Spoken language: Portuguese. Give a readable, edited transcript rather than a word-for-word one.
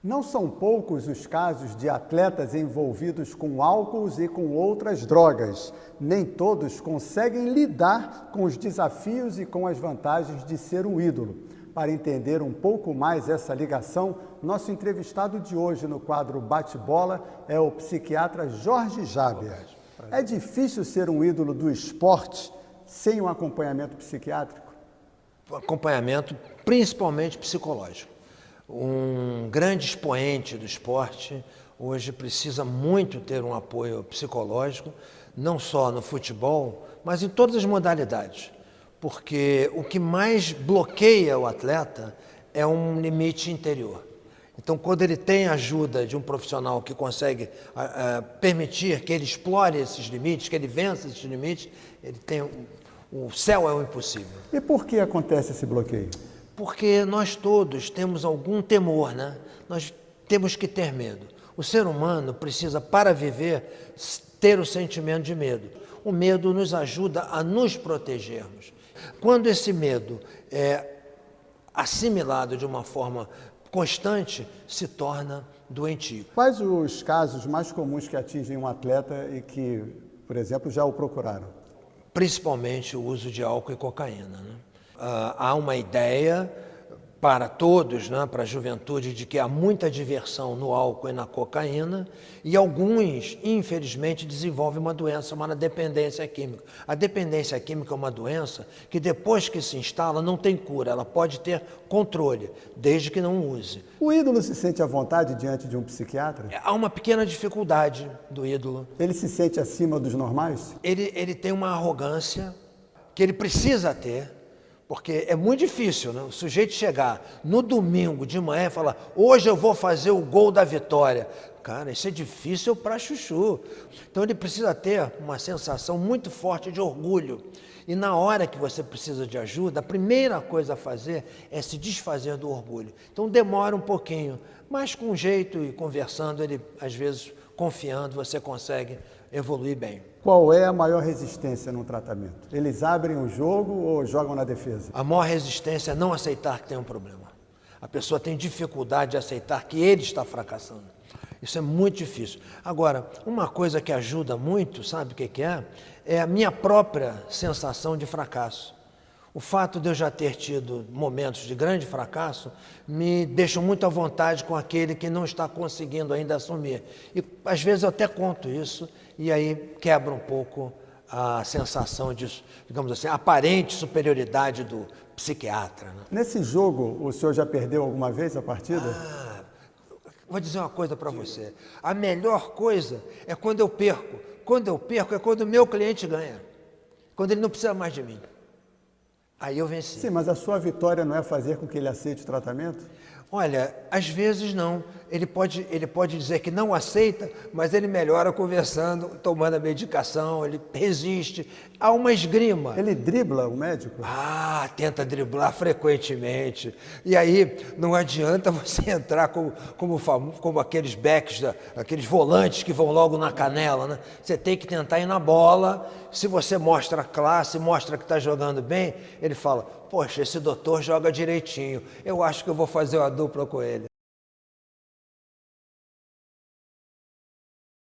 Não são poucos os casos de atletas envolvidos com álcools e com outras drogas. Nem todos conseguem lidar com os desafios e com as vantagens de ser um ídolo. Para entender um pouco mais essa ligação, nosso entrevistado de hoje no quadro Bate-Bola é o psiquiatra Jorge Jaber. É difícil ser um ídolo do esporte sem um acompanhamento psiquiátrico? Acompanhamento principalmente psicológico. Um grande expoente do esporte hoje precisa muito ter um apoio psicológico, não só no futebol, mas em todas as modalidades. Porque o que mais bloqueia o atleta é um limite interior. Então, quando ele tem a ajuda de um profissional que consegue permitir que ele explore esses limites, que ele vença esses limites, ele tem o céu é o impossível. E por que acontece esse bloqueio? Porque nós todos temos algum temor, né? Nós temos que ter medo. O ser humano precisa, para viver, ter o sentimento de medo. O medo nos ajuda a nos protegermos. Quando esse medo é assimilado de uma forma constante, se torna doentio. Quais os casos mais comuns que atingem um atleta e que, por exemplo, já o procuraram? Principalmente o uso de álcool e cocaína, né? Há uma ideia para todos, né, para a juventude, de que há muita diversão no álcool e na cocaína, e alguns, infelizmente, desenvolvem uma doença chamada dependência química. A dependência química é uma doença que, depois que se instala, não tem cura, ela pode ter controle, desde que não use. O ídolo se sente à vontade diante de um psiquiatra? Há uma pequena dificuldade do ídolo. Ele se sente acima dos normais? Ele tem uma arrogância que ele precisa ter, porque é muito difícil, né? O sujeito chegar no domingo de manhã e falar: hoje eu vou fazer o gol da vitória. Cara, isso é difícil para chuchu. Então ele precisa ter uma sensação muito forte de orgulho. E na hora que você precisa de ajuda, a primeira coisa a fazer é se desfazer do orgulho. Então demora um pouquinho, mas com jeito e conversando, ele às vezes confiando, você consegue evoluir bem. Qual é a maior resistência no tratamento? Eles abrem o jogo ou jogam na defesa? A maior resistência é não aceitar que tem um problema. A pessoa tem dificuldade de aceitar que ele está fracassando. Isso é muito difícil. Agora, uma coisa que ajuda muito, sabe o que é? É a minha própria sensação de fracasso. O fato de eu já ter tido momentos de grande fracasso me deixa muito à vontade com aquele que não está conseguindo ainda assumir. E às vezes eu até conto isso e aí quebra um pouco a sensação de, digamos assim, aparente superioridade do psiquiatra, né? Nesse jogo, o senhor já perdeu alguma vez a partida? Vou dizer uma coisa para você. A melhor coisa é quando eu perco. Quando eu perco é quando o meu cliente ganha. Quando ele não precisa mais de mim. Aí eu venci. Sim, mas a sua vitória não é fazer com que ele aceite o tratamento? Olha, às vezes não. Ele pode dizer que não aceita, mas ele melhora conversando, tomando a medicação, ele resiste. Há uma esgrima. Ele dribla o médico? Tenta driblar frequentemente. E aí não adianta você entrar como aqueles backs, aqueles volantes que vão logo na canela, né? Você tem que tentar ir na bola. Se você mostra a classe, mostra que está jogando bem, ele fala: poxa, esse doutor joga direitinho, eu acho que eu vou fazer uma dupla com ele.